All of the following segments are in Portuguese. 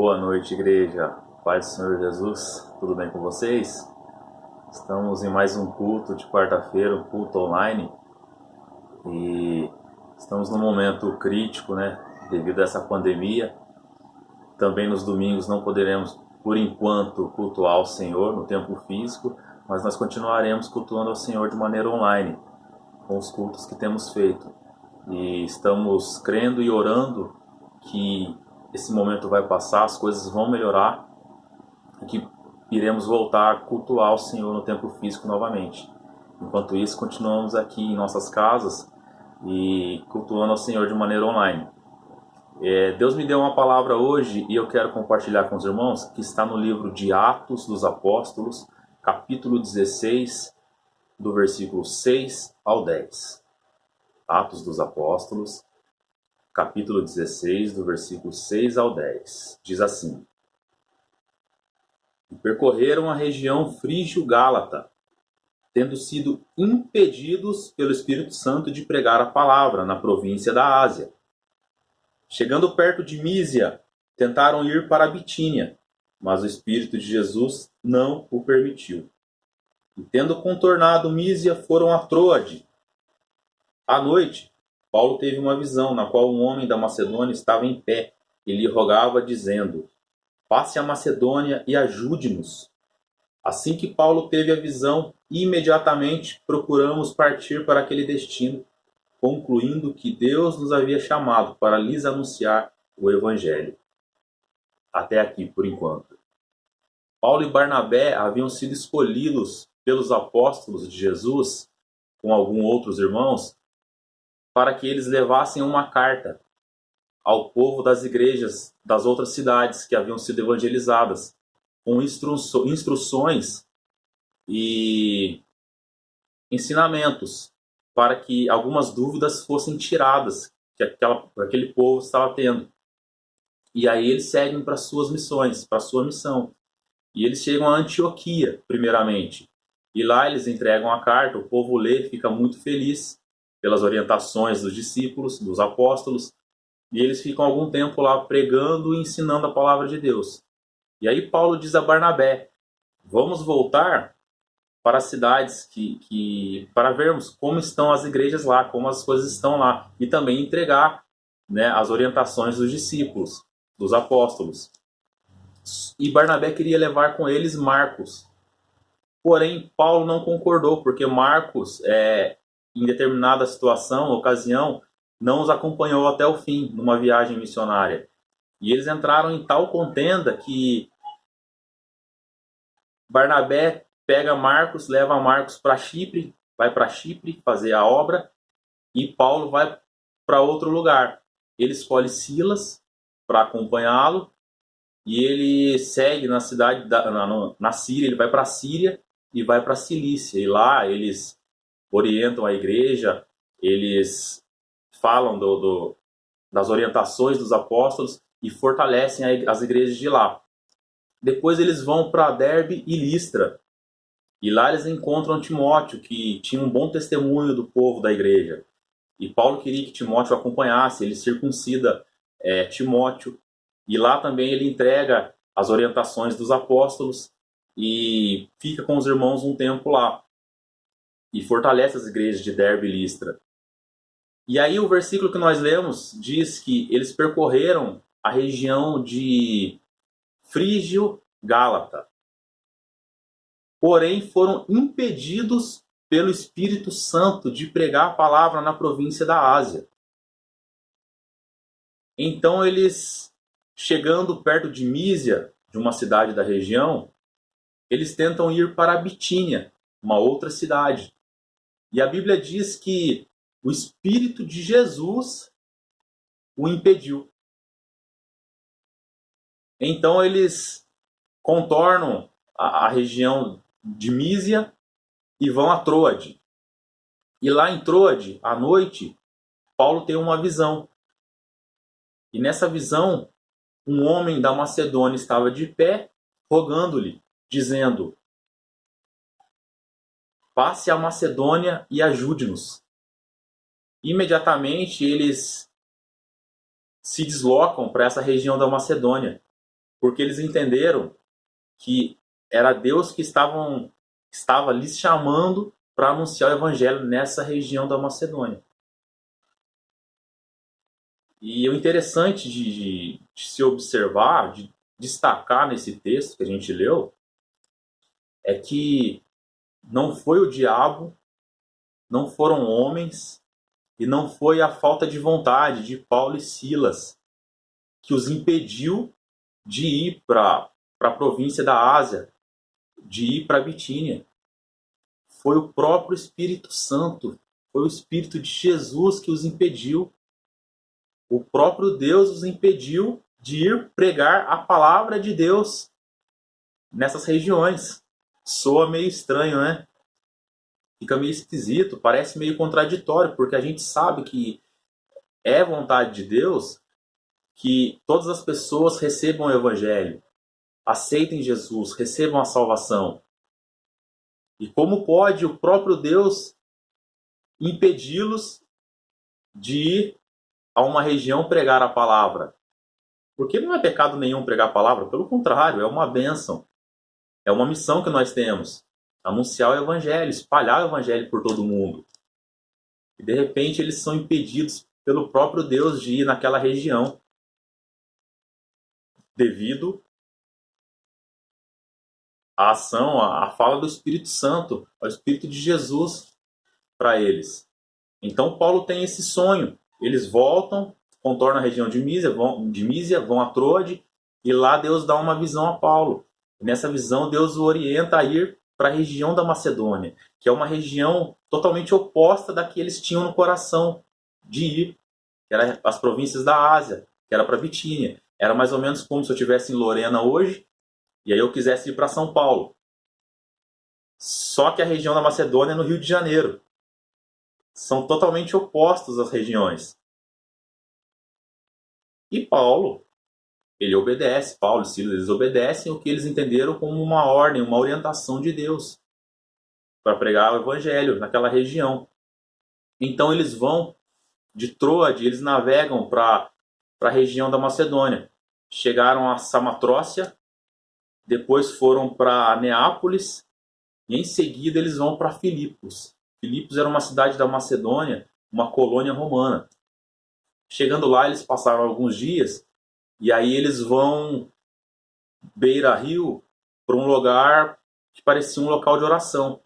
Boa noite, igreja. Paz do Senhor Jesus. Tudo bem com vocês? Estamos em mais um culto de quarta-feira, um culto online. E estamos num momento crítico, né? Devido a essa pandemia. Também nos domingos não poderemos, por enquanto, cultuar o Senhor no tempo físico, mas nós continuaremos cultuando ao Senhor de maneira online, com os cultos que temos feito. E estamos crendo e orando que esse momento vai passar, as coisas vão melhorar e que iremos voltar a cultuar o Senhor no tempo físico novamente. Enquanto isso, continuamos aqui em nossas casas e cultuando ao Senhor de maneira online. Deus me deu uma palavra hoje e eu quero compartilhar com os irmãos, que está no livro de Atos dos Apóstolos, capítulo 16, do versículo 6 ao 10. Atos dos Apóstolos, capítulo 16, do versículo 6 ao 10. Diz assim: E percorreram a região frígio-gálata, tendo sido impedidos pelo Espírito Santo de pregar a palavra na província da Ásia. Chegando perto de Mísia, tentaram ir para a Bitínia, mas o Espírito de Jesus não o permitiu. E tendo contornado Mísia, foram a Troade. À noite, Paulo teve uma visão, na qual um homem da Macedônia estava em pé e lhe rogava, dizendo: Passe a Macedônia e ajude-nos. Assim que Paulo teve a visão, imediatamente procuramos partir para aquele destino, concluindo que Deus nos havia chamado para lhes anunciar o Evangelho. Até aqui, por enquanto. Paulo e Barnabé haviam sido escolhidos pelos apóstolos de Jesus, com alguns outros irmãos, para que eles levassem uma carta ao povo das igrejas das outras cidades que haviam sido evangelizadas, com instruções e ensinamentos, para que algumas dúvidas fossem tiradas que aquele povo estava tendo. E aí eles seguem para suas missões, para a sua missão. E eles chegam a Antioquia, primeiramente. E lá eles entregam a carta, o povo lê, fica muito feliz pelas orientações dos discípulos, dos apóstolos, e eles ficam algum tempo lá pregando e ensinando a palavra de Deus. E aí Paulo diz a Barnabé: vamos voltar para as cidades para vermos como estão as igrejas lá, como as coisas estão lá, e também entregar, né, as orientações dos discípulos, dos apóstolos. E Barnabé queria levar com eles Marcos. Porém, Paulo não concordou, porque Marcos, em determinada situação, ocasião, não os acompanhou até o fim, numa viagem missionária. E eles entraram em tal contenda que Barnabé pega Marcos, leva Marcos para Chipre, vai para Chipre fazer a obra, e Paulo vai para outro lugar. Ele escolhe Silas para acompanhá-lo, e ele segue na cidade, na Síria, ele vai para a Síria e vai para a Cilícia. E lá eles orientam a igreja, eles falam das orientações dos apóstolos e fortalecem as igrejas de lá. Depois eles vão para Derbe e Listra. E lá eles encontram Timóteo, que tinha um bom testemunho do povo da igreja. E Paulo queria que Timóteo acompanhasse, ele circuncida Timóteo. E lá também ele entrega as orientações dos apóstolos e fica com os irmãos um tempo lá. E fortalece as igrejas de Derbe e Listra. E aí o versículo que nós lemos diz que eles percorreram a região de Frígio-Gálata. Porém, foram impedidos pelo Espírito Santo de pregar a palavra na província da Ásia. Então eles, chegando perto de Mísia, de uma cidade da região, eles tentam ir para a Bitínia, uma outra cidade. E a Bíblia diz que o Espírito de Jesus o impediu. Então eles contornam a região de Mísia e vão a Troade. E lá em Troade, à noite, Paulo tem uma visão. E nessa visão, um homem da Macedônia estava de pé, rogando-lhe, dizendo: Passe a Macedônia e ajude-nos. Imediatamente eles se deslocam para essa região da Macedônia. porque eles entenderam que era Deus que estava lhes chamando para anunciar o evangelho nessa região da Macedônia. E o interessante de se observar, de destacar nesse texto que a gente leu, é que não foi o diabo, não foram homens, e não foi a falta de vontade de Paulo e Silas que os impediu de ir para a província da Ásia, de ir para a Bitínia. Foi o próprio Espírito Santo, foi o Espírito de Jesus que os impediu. O próprio Deus os impediu de ir pregar a palavra de Deus nessas regiões. Soa meio estranho, né? Fica meio esquisito, parece meio contraditório, porque a gente sabe que é vontade de Deus que todas as pessoas recebam o Evangelho, aceitem Jesus, recebam a salvação. E como pode o próprio Deus impedi-los de ir a uma região pregar a palavra? Porque não é pecado nenhum pregar a palavra, pelo contrário, é uma bênção. É uma missão que nós temos. Anunciar o Evangelho, espalhar o Evangelho por todo mundo. E de repente eles são impedidos pelo próprio Deus de ir naquela região, devido à ação, à fala do Espírito Santo, ao Espírito de Jesus para eles. Então Paulo tem esse sonho. Eles voltam, contornam a região de Mísia, vão a Troade, e lá Deus dá uma visão a Paulo. E nessa visão Deus o orienta a ir para a região da Macedônia, que é uma região totalmente oposta da que eles tinham no coração de ir, que era as províncias da Ásia, que era para Bitínia. Era mais ou menos como se eu estivesse em Lorena hoje, e aí eu quisesse ir para São Paulo. Só que a região da Macedônia é no Rio de Janeiro. São totalmente opostos as regiões. E Paulo, ele obedece, Paulo e Silas, eles obedecem o que eles entenderam como uma ordem, uma orientação de Deus para pregar o evangelho naquela região. Então eles vão de Troade, eles navegam para a região da Macedônia. Chegaram a Samatrócia, depois foram para Neápolis, e em seguida eles vão para Filipos. Filipos era uma cidade da Macedônia, uma colônia romana. Chegando lá, eles passaram alguns dias, e aí eles vão beira-rio para um lugar que parecia um local de oração.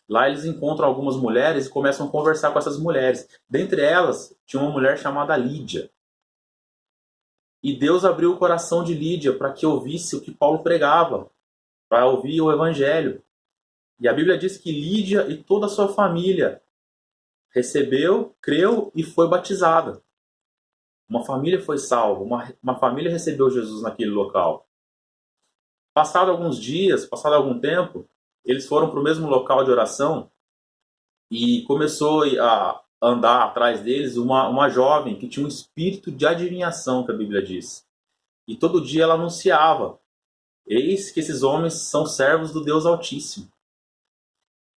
Lá eles encontram algumas mulheres e começam a conversar com essas mulheres. Dentre elas, tinha uma mulher chamada Lídia. E Deus abriu o coração de Lídia para que ouvisse o que Paulo pregava, para ouvir o evangelho. E a Bíblia diz que Lídia e toda a sua família recebeu, creu e foi batizada. Uma família foi salva, uma família recebeu Jesus naquele local. Passado alguns dias, passado algum tempo, eles foram para o mesmo local de oração e começou a andar atrás deles uma jovem que tinha um espírito de adivinhação, que a Bíblia diz. E todo dia ela anunciava: eis que esses homens são servos do Deus Altíssimo.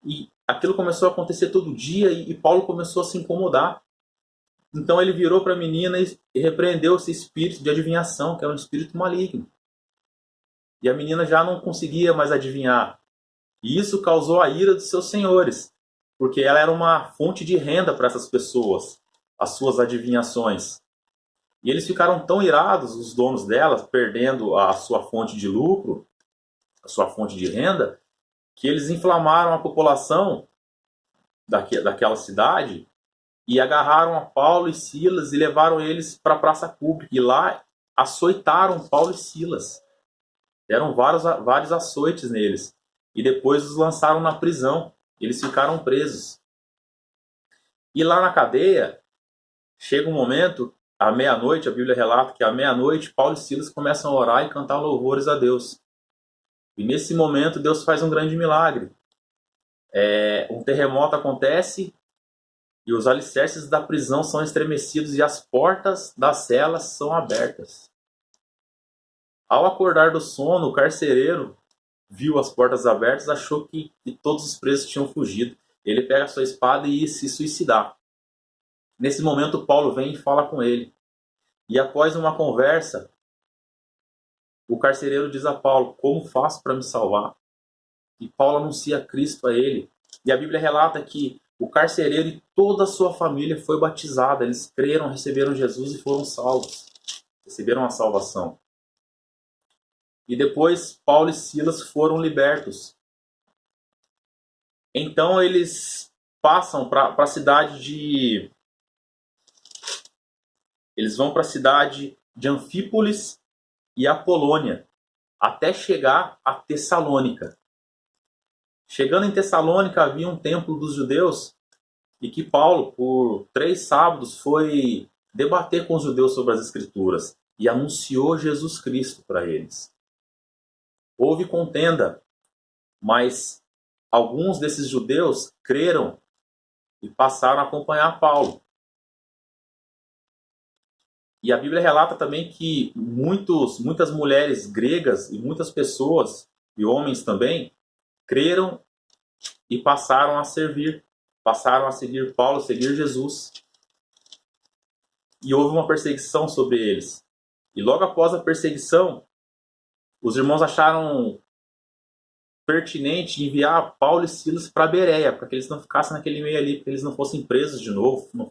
E aquilo começou a acontecer todo dia e Paulo começou a se incomodar. Então ele virou para a menina e repreendeu esse espírito de adivinhação, que era um espírito maligno. E a menina já não conseguia mais adivinhar. E isso causou a ira dos seus senhores, porque ela era uma fonte de renda para essas pessoas, as suas adivinhações. E eles ficaram tão irados, os donos dela, perdendo a sua fonte de lucro, a sua fonte de renda, que eles inflamaram a população daquela cidade e agarraram a Paulo e Silas e levaram eles para a praça pública. E lá açoitaram Paulo e Silas. Deram vários açoites neles. E depois os lançaram na prisão. Eles ficaram presos. E lá na cadeia, chega um momento, à meia-noite, a Bíblia relata que à meia-noite Paulo e Silas começam a orar e cantar louvores a Deus. E nesse momento Deus faz um grande milagre. Um terremoto acontece e os alicerces da prisão são estremecidos e as portas das celas são abertas. Ao acordar do sono, o carcereiro viu as portas abertas, achou que todos os presos tinham fugido. Ele pega a sua espada e ia se suicidar. Nesse momento, Paulo vem e fala com ele. E após uma conversa, o carcereiro diz a Paulo: como faço para me salvar? E Paulo anuncia Cristo a ele. E a Bíblia relata que o carcereiro e toda a sua família foi batizada. Eles creram, receberam Jesus e foram salvos. Receberam a salvação. E depois Paulo e Silas foram libertos. Então eles passam para a cidade de... Eles vão para a cidade de Anfípolis e Apolônia, até chegar a Tessalônica. Chegando em Tessalônica, havia um templo dos judeus e que Paulo, por 3 sábados, foi debater com os judeus sobre as Escrituras e anunciou Jesus Cristo para eles. Houve contenda, mas alguns desses judeus creram e passaram a acompanhar Paulo. E a Bíblia relata também que muitas mulheres gregas e muitas pessoas, e homens também, creram e passaram a seguir Paulo, seguir Jesus. E houve uma perseguição sobre eles. E logo após a perseguição, os irmãos acharam pertinente enviar Paulo e Silas para Bereia, para que eles não ficassem naquele meio ali, para que eles não fossem presos de novo, não